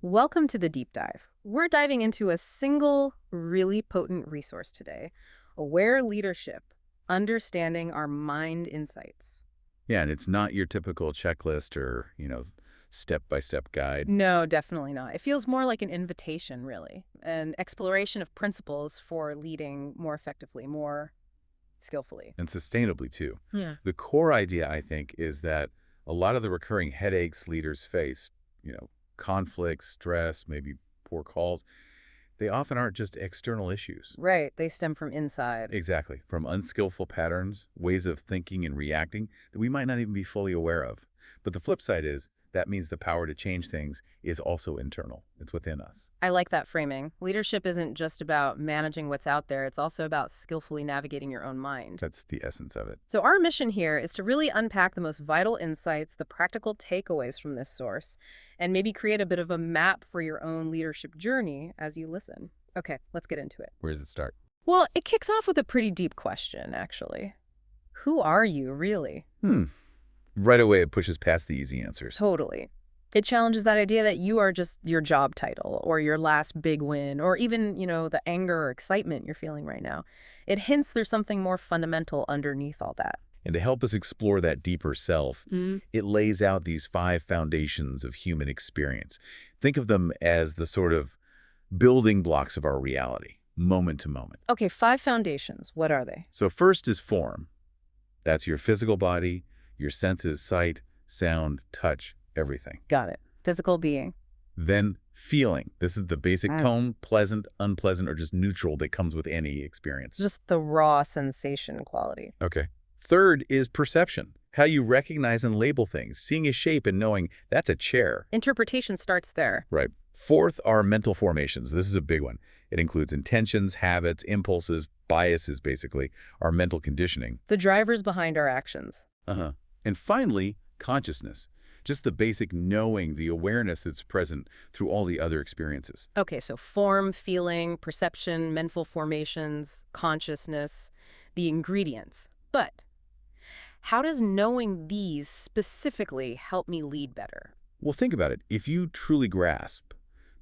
Welcome to the deep dive. We're diving into a single, really potent resource today: aware leadership, understanding our mind insights. Yeah, and it's not your typical checklist or, step-by-step guide. No, definitely not. It feels more like an invitation, really, an exploration of principles for leading more effectively, more skillfully. And sustainably, too. Yeah. The core idea, I think, is that a lot of the recurring headaches leaders face, you know, conflict, stress, maybe poor calls, they often aren't just external issues. Right, they stem from inside. Exactly. From unskillful patterns, ways of thinking and reacting that we might not even be fully aware of. But the flip side is that means the power to change things is also internal. It's within us. I like that framing. Leadership isn't just about managing what's out there, it's also about skillfully navigating your own mind. That's the essence of it. So our mission here is to really unpack the most vital insights, the practical takeaways from this source, and maybe create a bit of a map for your own leadership journey as you listen. Okay, let's get into it. Where does it start? Well, it kicks off with a pretty deep question, actually. Who are you, really? Right away, it pushes past the easy answers. Totally. It challenges that idea that you are just your job title or your last big win or even, the anger or excitement you're feeling right now. It hints there's something more fundamental underneath all that. And to help us explore that deeper self, it lays out these 5 foundations of human experience. Think of them as the sort of building blocks of our reality, moment to moment. Okay, 5 foundations. What are they? So first is form. That's your physical body, your senses, sight, sound, touch, everything. Got it. Physical being. Then feeling. This is the basic tone, pleasant, unpleasant, or just neutral that comes with any experience. Just the raw sensation quality. Okay. Third is perception. How you recognize and label things, seeing a shape and knowing that's a chair. Interpretation starts there. Right. Fourth are mental formations. This is a big one. It includes intentions, habits, impulses, biases, basically, our mental conditioning. The drivers behind our actions. And finally, consciousness. Just the basic knowing, the awareness that's present through all the other experiences. Okay, so form, feeling, perception, mental formations, consciousness, the ingredients. But how does knowing these specifically help me lead better? Well, think about it. If you truly grasp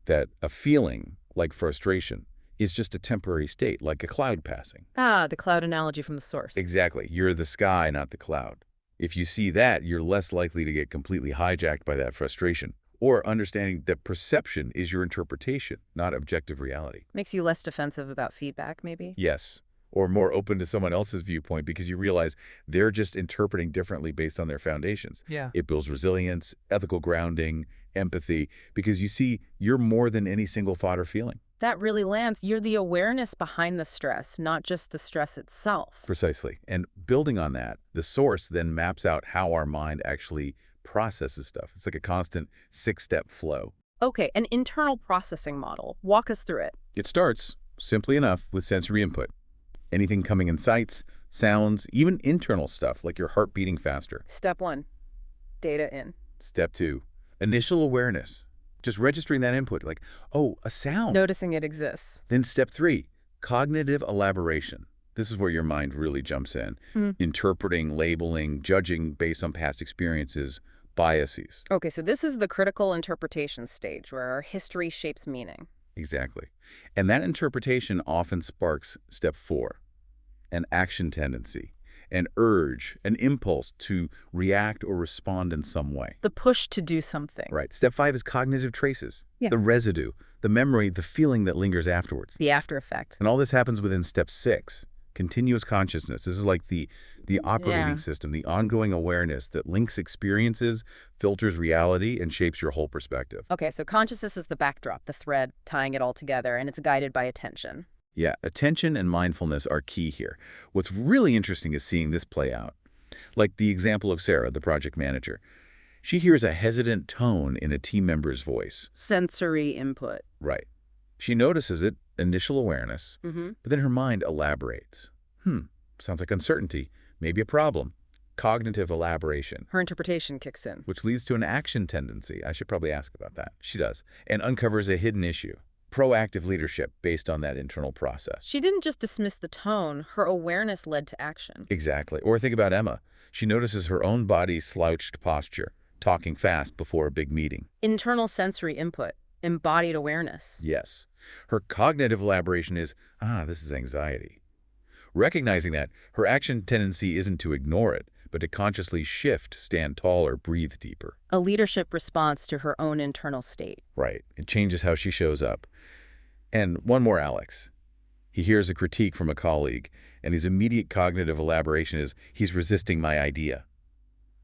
that a feeling like frustration is just a temporary state, like a cloud passing. Ah, the cloud analogy from the source. Exactly. You're the sky, not the cloud. If you see that, you're less likely to get completely hijacked by that frustration. Or understanding that perception is your interpretation, not objective reality. Makes you less defensive about feedback, maybe? Yes. Or more open to someone else's viewpoint because you realize they're just interpreting differently based on their foundations. Yeah. It builds resilience, ethical grounding, empathy, because you see you're more than any single thought or feeling. That really lands. You're the awareness behind the stress, not just the stress itself. Precisely. And building on that, the source then maps out how our mind actually processes stuff. It's like a constant 6-step flow. Okay, an internal processing model. Walk us through it. It starts, simply enough, with sensory input. Anything coming in sights, sounds, even internal stuff like your heart beating faster. Step 1, data in. Step 2, initial awareness. Just registering that input, like, oh, a sound. Noticing it exists. Then step 3, cognitive elaboration. This is where your mind really jumps in. Interpreting, labeling, judging based on past experiences, biases. Okay, so this is the critical interpretation stage where our history shapes meaning. Exactly. And that interpretation often sparks step 4, an action tendency, an urge, an impulse to react or respond in some way. The push to do something. Right. Step 5 is cognitive traces, Yeah. the residue, the memory, the feeling that lingers afterwards. The after effect. And all this happens within step 6, continuous consciousness. This is like the operating Yeah. system, the ongoing awareness that links experiences, filters reality, and shapes your whole perspective. Okay, so consciousness is the backdrop, the thread tying it all together, and it's guided by attention. Yeah, attention and mindfulness are key here. What's really interesting is seeing this play out. Like the example of Sarah, the project manager. She hears a hesitant tone in a team member's voice. Sensory input. Right. She notices it, initial awareness, Mm-hmm. but then her mind elaborates. Sounds like uncertainty, maybe a problem. Cognitive elaboration, Her interpretation kicks in. which leads to an action tendency. I should probably ask about that. She does. And uncovers a hidden issue. Proactive leadership based on that internal process. She didn't just dismiss the tone, her awareness led to action. Exactly. Or think about Emma. She notices her own body's slouched posture, talking fast before a big meeting. Internal sensory input. Embodied awareness. Yes. Her cognitive elaboration is, this is anxiety. Recognizing that, her action tendency isn't to ignore it, but to consciously shift, stand tall, or breathe deeper. A leadership response to her own internal state. Right. It changes how she shows up. And one more, Alex. He hears a critique from a colleague, and his immediate cognitive elaboration is, he's resisting my idea.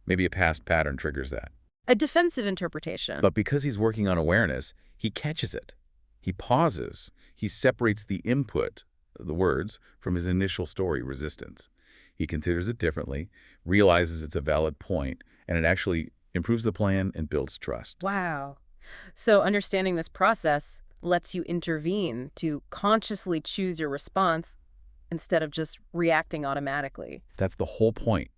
Maybe a past pattern triggers that. A defensive interpretation. But because he's working on awareness, he catches it. He pauses. He separates the input, the words, from his initial story, resistance. He considers it differently, realizes it's a valid point, and it actually improves the plan and builds trust. Wow. So understanding this process lets you intervene to consciously choose your response instead of just reacting automatically. That's the whole point.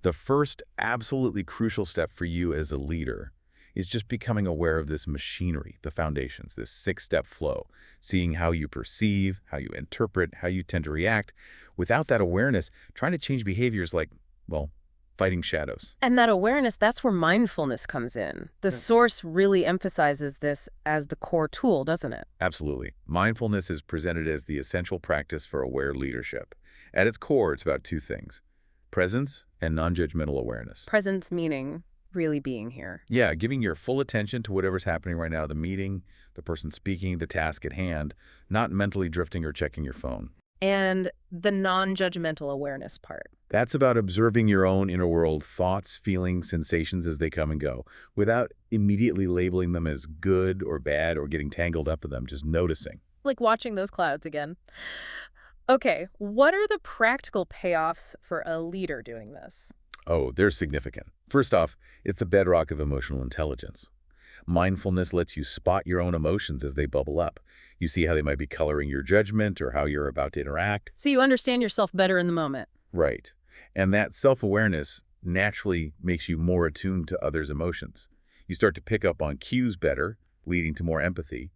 The first absolutely crucial step for you as a leader is just becoming aware of this machinery, the foundations, this 6-step flow, seeing how you perceive, how you interpret, how you tend to react. Without that awareness, trying to change behaviors like, well, fighting shadows. And that awareness, that's where mindfulness comes in. The source really emphasizes this as the core tool, doesn't it? Absolutely. Mindfulness is presented as the essential practice for aware leadership. At its core, it's about two things: presence and non-judgmental awareness. Presence meaning really being here. Yeah, giving your full attention to whatever's happening right now, the meeting, the person speaking, the task at hand, not mentally drifting or checking your phone. And the non-judgmental awareness part. That's about observing your own inner world, thoughts, feelings, sensations as they come and go, without immediately labeling them as good or bad or getting tangled up with them, just noticing. Like watching those clouds again. Okay, what are the practical payoffs for a leader doing this? Oh, they're significant. First off, it's the bedrock of emotional intelligence. Mindfulness lets you spot your own emotions as they bubble up. You see how they might be coloring your judgment or how you're about to interact. So you understand yourself better in the moment. Right. And that self-awareness naturally makes you more attuned to others' emotions. You start to pick up on cues better, leading to more empathy.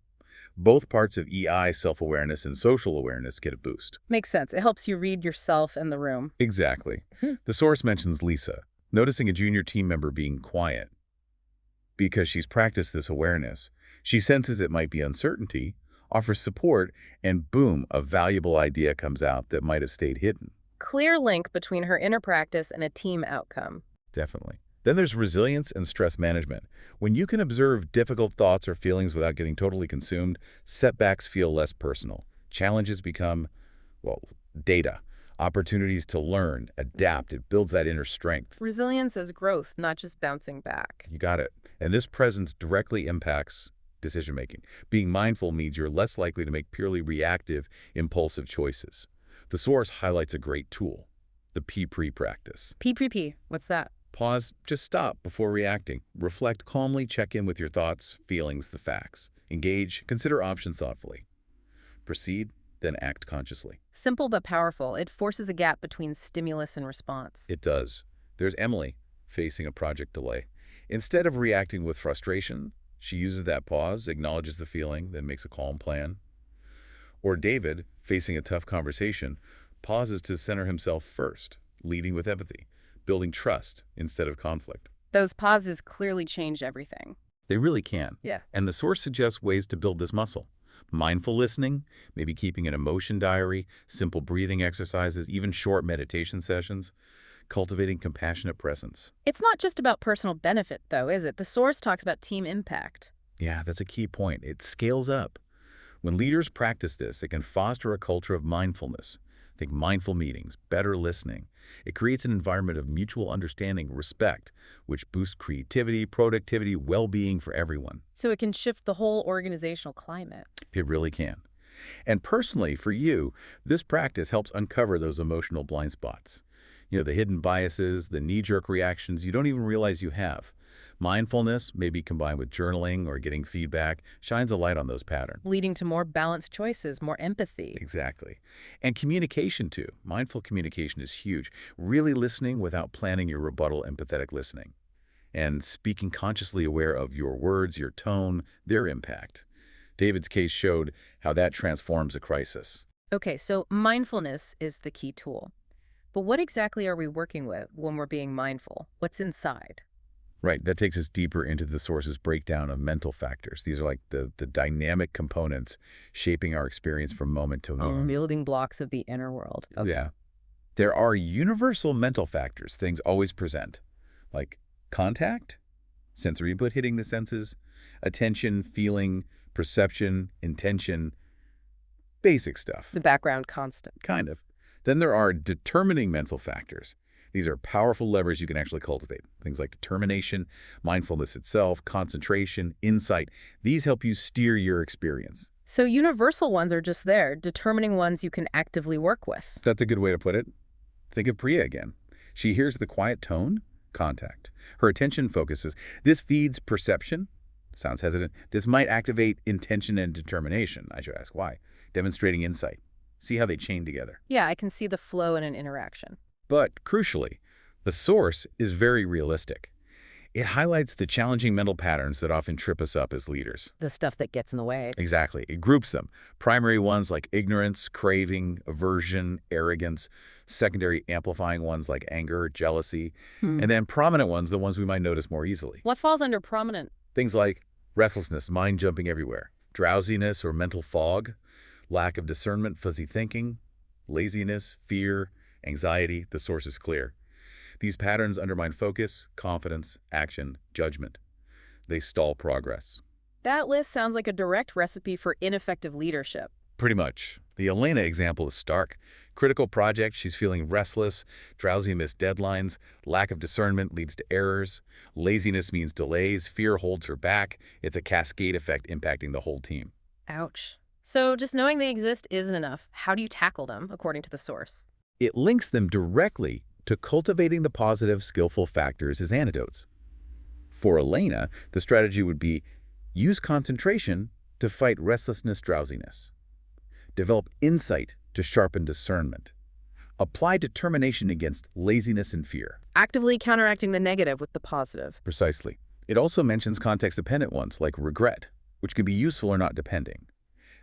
Both parts of EI, self-awareness and social awareness, get a boost. Makes sense. It helps you read yourself and the room. Exactly. The source mentions Lisa, noticing a junior team member being quiet. Because she's practiced this awareness, she senses it might be uncertainty, offers support, and boom, a valuable idea comes out that might have stayed hidden. Clear link between her inner practice and a team outcome. Definitely. Then there's resilience and stress management. When you can observe difficult thoughts or feelings without getting totally consumed, setbacks feel less personal. Challenges become, well, data. Opportunities to learn, adapt. It builds that inner strength. Resilience is growth, not just bouncing back. You got it. And this presence directly impacts decision-making. Being mindful means you're less likely to make purely reactive, impulsive choices. The source highlights a great tool, the PPRE practice. PPP, what's that? Pause, just stop before reacting. Reflect calmly, check in with your thoughts, feelings, the facts. Engage, consider options thoughtfully. Proceed, then act consciously. Simple but powerful. It forces a gap between stimulus and response. It does. There's Emily, facing a project delay. Instead of reacting with frustration, she uses that pause, acknowledges the feeling, then makes a calm plan. Or David, facing a tough conversation, pauses to center himself first, leading with empathy, building trust instead of conflict. Those pauses clearly change everything. They really can. Yeah. And the source suggests ways to build this muscle. Mindful listening, maybe keeping an emotion diary, simple breathing exercises, even short meditation sessions, cultivating compassionate presence. It's not just about personal benefit, though, is it? The source talks about team impact. Yeah, that's a key point. It scales up. When leaders practice this, it can foster a culture of mindfulness. Think mindful meetings, better listening. It creates an environment of mutual understanding, respect, which boosts creativity, productivity, well-being for everyone. So it can shift the whole organizational climate. It really can. And personally, for you, this practice helps uncover those emotional blind spots. You know, the hidden biases, the knee-jerk reactions you don't even realize you have. Mindfulness, maybe combined with journaling or getting feedback, shines a light on those patterns. Leading to more balanced choices, more empathy. Exactly. And communication, too. Mindful communication is huge. Really listening without planning your rebuttal, empathetic listening. And speaking consciously aware of your words, your tone, their impact. David's case showed how that transforms a crisis. Okay, so mindfulness is the key tool. But what exactly are we working with when we're being mindful? What's inside? Right, that takes us deeper into the source's breakdown of mental factors. These are like the dynamic components shaping our experience from moment to moment. Building blocks of the inner world. Okay. Yeah. There are universal mental factors things always present, like contact, sensory input hitting the senses, attention, feeling, perception, intention, basic stuff, The background constant. kind of. Then there are determining mental factors. These are powerful levers you can actually cultivate. Things like determination, mindfulness itself, concentration, insight. These help you steer your experience. So universal ones are just there, determining ones you can actively work with. That's a good way to put it. Think of Priya again. She hears the quiet tone, contact. Her attention focuses. This feeds perception. Sounds hesitant. This might activate intention and determination. I should ask why. Demonstrating insight. See how they chain together. Yeah, I can see the flow in an interaction. But crucially, the source is very realistic. It highlights the challenging mental patterns that often trip us up as leaders. The stuff that gets in the way. Exactly. It groups them. Primary ones like ignorance, craving, aversion, arrogance. Secondary amplifying ones like anger, jealousy. And then prominent ones, the ones we might notice more easily. What falls under prominent? Things like restlessness, mind jumping everywhere. Drowsiness or mental fog. Lack of discernment, fuzzy thinking. Laziness, fear, anxiety. The source is clear. These patterns undermine focus, confidence, action, judgment. They stall progress. That list sounds like a direct recipe for ineffective leadership. Pretty much. The Elena example is stark. Critical project, she's feeling restless, drowsy amidst deadlines, lack of discernment leads to errors, laziness means delays, fear holds her back. It's a cascade effect impacting the whole team. Ouch. So just knowing they exist isn't enough. How do you tackle them, according to the source? It links them directly to cultivating the positive, skillful factors as antidotes. For Elena, the strategy would be use concentration to fight restlessness, drowsiness. Develop insight to sharpen discernment. Apply determination against laziness and fear. Actively counteracting the negative with the positive. Precisely. It also mentions context-dependent ones like regret, which can be useful or not depending.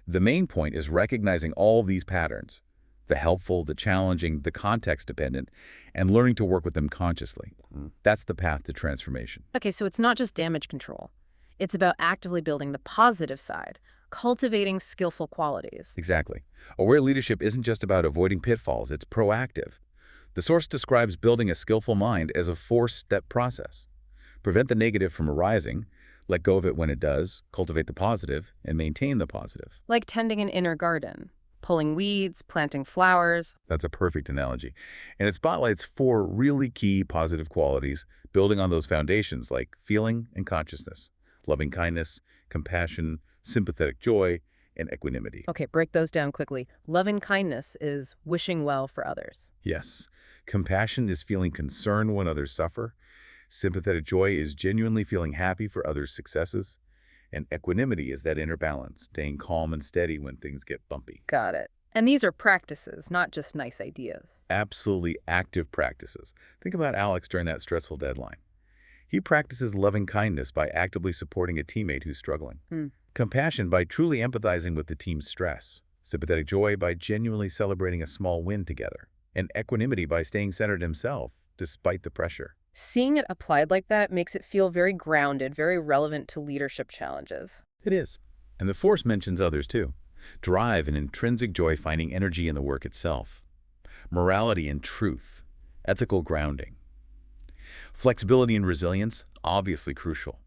The main point is recognizing all these patterns, the helpful, the challenging, the context-dependent, and learning to work with them consciously. That's the path to transformation. Okay, so it's not just damage control. It's about actively building the positive side, cultivating skillful qualities. Exactly. Aware leadership isn't just about avoiding pitfalls, it's proactive. The source describes building a skillful mind as a four-step process. Prevent the negative from arising, let go of it when it does, cultivate the positive, and maintain the positive. Like tending an inner garden, pulling weeds, planting flowers. That's a perfect analogy. And it spotlights four really key positive qualities, building on those foundations like feeling and consciousness, loving kindness, compassion, sympathetic joy, and equanimity. Okay, break those down quickly. Loving kindness is wishing well for others. Yes. Compassion is feeling concern when others suffer. Sympathetic joy is genuinely feeling happy for others' successes. And equanimity is that inner balance, staying calm and steady when things get bumpy. Got it. And these are practices, not just nice ideas. Absolutely active practices. Think about Alex during that stressful deadline. He practices loving kindness by actively supporting a teammate who's struggling. Compassion by truly empathizing with the team's stress. Sympathetic joy by genuinely celebrating a small win together. And equanimity by staying centered himself, despite the pressure. Seeing it applied like that makes it feel very grounded, very relevant to leadership challenges. It is. And the Force mentions others too. Drive and intrinsic joy finding energy in the work itself. Morality and truth. Ethical grounding. Flexibility and resilience, obviously crucial.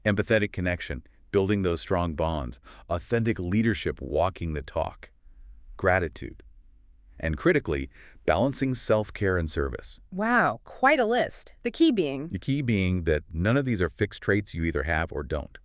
Empathetic connection, building those strong bonds. Authentic leadership, walking the talk. Gratitude. And critically, balancing self-care and service. Wow, quite a list. The key being The key being that none of these are fixed traits you either have or don't.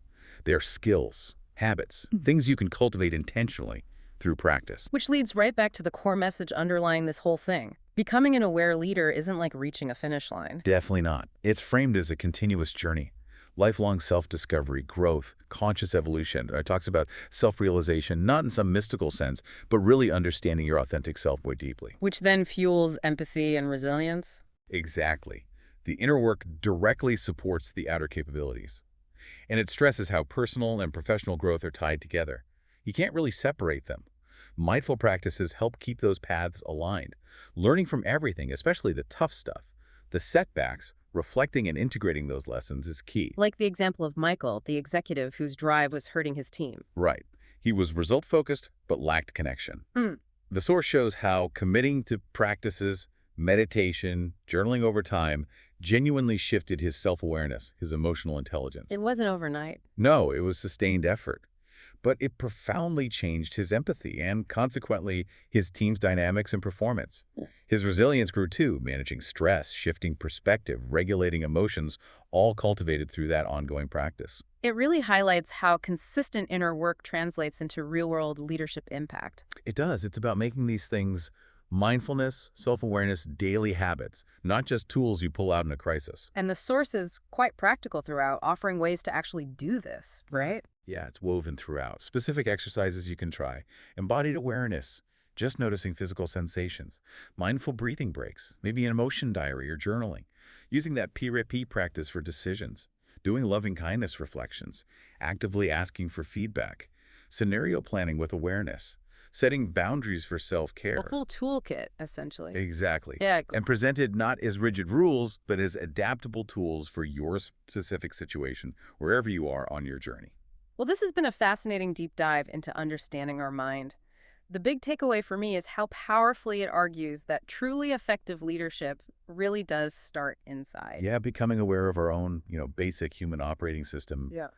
They are skills, habits, things you can cultivate intentionally through practice. which leads right back to the core message underlying this whole thing. Becoming an aware leader isn't like reaching a finish line. Definitely not. It's framed as a continuous journey. Lifelong self-discovery, growth, conscious evolution. It talks about self-realization, not in some mystical sense, but really understanding your authentic self more deeply. Which then fuels empathy and resilience. Exactly. The inner work directly supports the outer capabilities. And it stresses how personal and professional growth are tied together. You can't really separate them. Mindful practices help keep those paths aligned, learning from everything, especially the tough stuff, The setbacks, reflecting and integrating those lessons is key. Like the example of Michael, the executive whose drive was hurting his team. Right. He was result-focused, but lacked connection. Hmm. The source shows how committing to practices, meditation, journaling over time, genuinely shifted his self-awareness, his emotional intelligence. It wasn't overnight. No, it was sustained effort. But it profoundly changed his empathy and, consequently, his team's dynamics and performance. His resilience grew too, managing stress, shifting perspective, regulating emotions, all cultivated through that ongoing practice. It really highlights how consistent inner work translates into real-world leadership impact. It does. It's about making these things mindfulness, self-awareness, daily habits, not just tools you pull out in a crisis. And the source is quite practical throughout, offering ways to actually do this, right? Yeah, it's woven throughout. Specific exercises you can try. Embodied awareness, just noticing physical sensations. Mindful breathing breaks, maybe an emotion diary or journaling. Using that P-REP practice for decisions. Doing loving kindness reflections. Actively asking for feedback. Scenario planning with awareness. Setting boundaries for A self-care. full toolkit, essentially. Exactly. Yeah. And presented not as rigid rules, but as adaptable tools for your specific situation, wherever you are on your journey. Well, this has been a fascinating deep dive into understanding our mind. The big takeaway for me is how powerfully it argues that truly effective leadership really does start inside. Yeah, becoming aware of our own, basic human operating system, Yeah.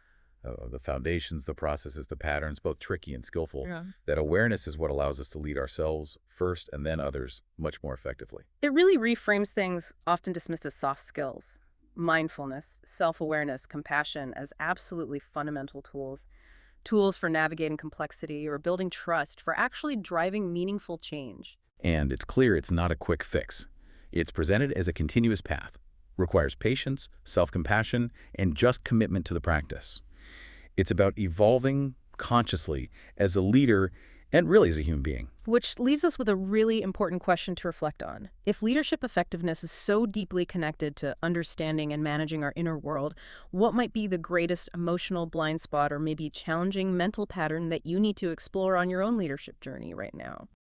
the foundations, the processes, the patterns, both tricky and skillful. Yeah. That awareness is what allows us to lead ourselves first and then others much more effectively. It really reframes things often dismissed as soft skills. Mindfulness, self-awareness, compassion as absolutely fundamental tools. Tools for navigating complexity or building trust for actually driving meaningful change. And it's clear it's not a quick fix. It's presented as a continuous path, requires patience, self-compassion, and just commitment to the practice. It's about evolving consciously as a leader and really as a human being. Which leaves us with a really important question to reflect on. If leadership effectiveness is so deeply connected to understanding and managing our inner world, what might be the greatest emotional blind spot or maybe challenging mental pattern that you need to explore on your own leadership journey right now?